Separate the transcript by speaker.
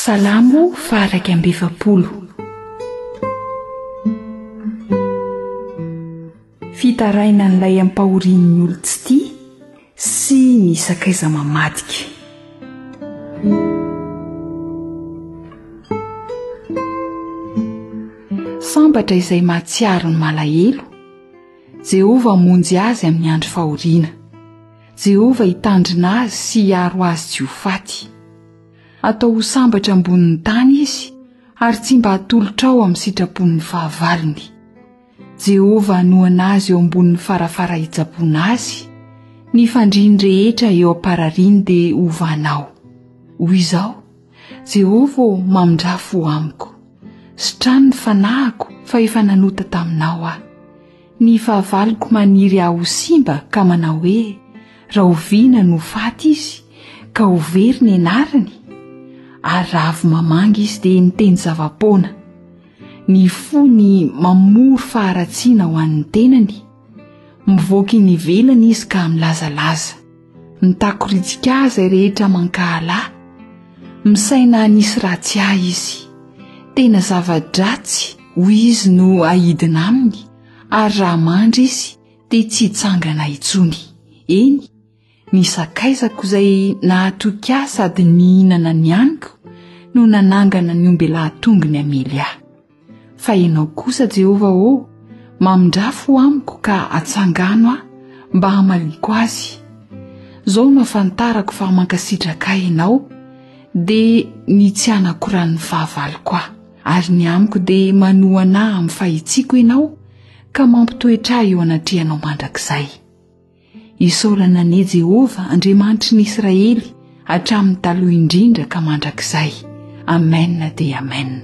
Speaker 1: Salamo faraka ambefapolo. Fitaraina n'ilay ampahorian'ny olo tsy tia sy ny sakaiza mamadika. Sambatra izay mahatsiaro ny malahelo, Jehova monjy azy amin'ny andro fahoriana. Jehova hitandrina azy sy hiaro azy tsy ho faty. Atao ho sambatra ambonin'ny tany izy, ary tsy mba hatolotra ao amin'ny sitrapon'ny fahavalony. Jehova hanohana azy eo ambonin'ny farafara hitsaboana azy, ny fandriany rehetra eo am-parariany dia hovanao. Hoy izao: Jehova mamindrafo amiko, sitrano ny fanahiko fa efa nanota taminao aho. Ny fahavaloko maniry aho ho simba ka manao hoe: raha oviana no faty izy, ka ho very ny anarany. Ary raha avy mamanga izy dia niteny zava-poana. Ny fony mamoro faharatsiana ho an'ny tenany. Mivoaka iny ivelany izy ka milazalaza. Mitakoritsiaka azy rehetra mankahalahy. Misaina anisy ratsy ahy izy. Tena zava-dratsy hoy izy no ahidina aminy, ary raha mandry izy dia tsy hitsangana intsony. Eny, ny sakaizako izay nahatoky ahy sady nihinana ny aniko no nanangana ny ombelahatongony hamely ahy. Fa ianao kosa Jehova mamindrafo amiko ka atsangano aho mba hamaliko azy. Zao no afantarako fa mankasitraka ahy ianao dia ny tsy anakoran'ny fahavaloko aho, ary ny amiko dia manohana ahy amin'ny fahitsiako ianao ka mampitoetra ahy eo anatrehanao mandrakizay. Isaorana ane Jehova Andriamanitry ny Israely hatramin'ny taloha indrindra ka mandrakizay. Amen dia amen.